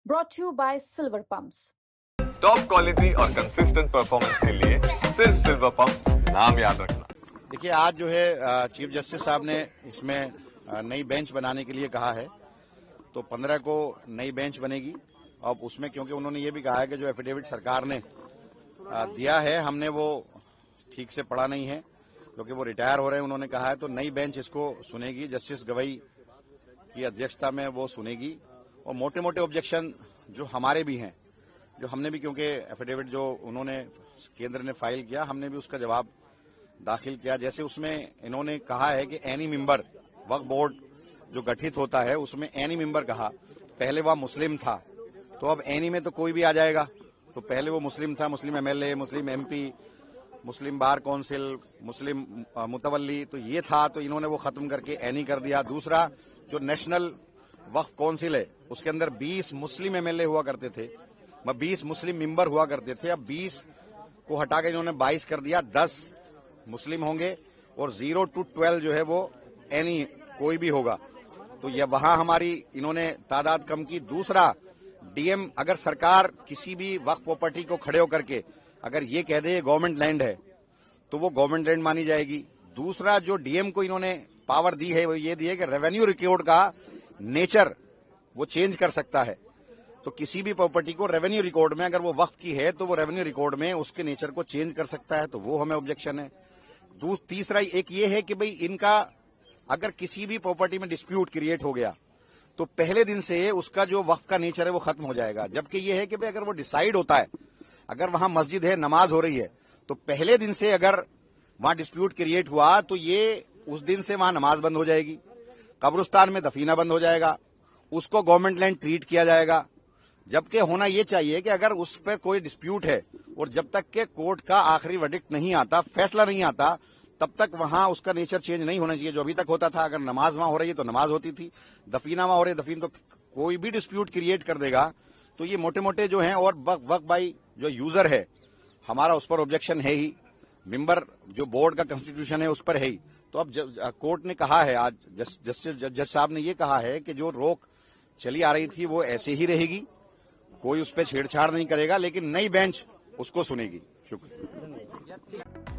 brought to you by Silver Pumps. Top quality और consistent performance के लिए सिर्फ सिल्वर पंप नाम याद रखना। देखिए, आज जो है चीफ जस्टिस साहब ने इसमें नई बेंच बनाने के लिए कहा है, तो 15 को नई बेंच बनेगी। अब उसमें क्योंकि उन्होंने ये भी कहा है कि जो एफिडेविट सरकार ने दिया है हमने वो ठीक से पढ़ा नहीं है, क्योंकि वो रिटायर हो रहे हैं। उन्होंने कहा है तो नई बेंच इसको सुनेगी, जस्टिस गवई की अध्यक्षता में वो सुनेगी। और मोटे मोटे ऑब्जेक्शन जो हमारे भी हैं, जो हमने भी, क्योंकि एफिडेविट जो उन्होंने केंद्र ने फाइल किया, हमने भी उसका जवाब दाखिल किया। जैसे उसमें इन्होंने कहा है कि एनी मेंबर, वक्फ बोर्ड जो गठित होता है उसमें एनी मेंबर कहा, पहले वह मुस्लिम था, तो अब एनी में तो कोई भी आ जाएगा। तो पहले वो मुस्लिम था, मुस्लिम एमएलए, मुस्लिम एमपी, मुस्लिम बार काउंसिल, मुस्लिम मुतवल्ली, तो ये था, तो इन्होंने वो खत्म करके एनी कर दिया। दूसरा, जो नेशनल वक्फ काउंसिल है उसके अंदर 20 मुस्लिम एमएलए हुआ करते थे, 20 मुस्लिम मेंबर हुआ करते थे, अब 20 को हटा के इन्होंने 22 कर दिया। 10 मुस्लिम होंगे और 0 to 12 जो है वो एनी कोई भी होगा। तो यह वहां हमारी इन्होंने तादाद कम की। दूसरा, डीएम, अगर सरकार किसी भी वक्फ प्रॉपर्टी को खड़े होकर के अगर ये कह दे गवर्नमेंट लैंड है तो वो गवर्नमेंट लैंड मानी जाएगी। दूसरा, जो डीएम को इन्होंने पावर दी है वो ये दी है कि रेवेन्यू रिकॉर्ड का नेचर वो चेंज कर सकता है। तो किसी भी प्रॉपर्टी को रेवेन्यू रिकॉर्ड में अगर वो वक्फ की है तो वो रेवेन्यू रिकॉर्ड में उसके नेचर को चेंज कर सकता है, तो वो हमें ऑब्जेक्शन है। तीसरा एक ये है कि भाई इनका अगर किसी भी प्रॉपर्टी में डिस्प्यूट क्रिएट हो गया तो पहले दिन से उसका जो वक्फ का नेचर है वो खत्म हो जाएगा। जबकि ये है कि भाई अगर वो डिसाइड होता है, अगर वहां मस्जिद है, नमाज हो रही है, तो पहले दिन से अगर वहां डिस्प्यूट क्रिएट हुआ तो ये उस दिन से वहां नमाज बंद हो जाएगी, कब्रिस्तान में दफीना बंद हो जाएगा, उसको गवर्नमेंट लैंड ट्रीट किया जाएगा। जबकि होना यह चाहिए कि अगर उस पर कोई डिस्प्यूट है और जब तक के कोर्ट का आखिरी वर्डिक्ट नहीं आता, फैसला नहीं आता, तब तक वहां उसका नेचर चेंज नहीं होना चाहिए। जो अभी तक होता था, अगर नमाज वहां हो रही है तो नमाज होती थी, दफीना वहां हो रही है दफीन, तो कोई भी डिस्प्यूट क्रिएट कर देगा। तो ये मोटे मोटे जो हैं, और वक्फ बाई जो यूजर है हमारा उस पर ऑब्जेक्शन है ही, मेंबर जो बोर्ड का कॉन्स्टिट्यूशन है उस पर है ही। तो अब कोर्ट ने कहा है, आज जस्टिस जज साहब ने ये कहा है कि जो रोक चली आ रही थी वो ऐसे ही रहेगी, कोई उस पर छेड़छाड़ नहीं करेगा, लेकिन नई बेंच उसको सुनेगी। शुक्रिया।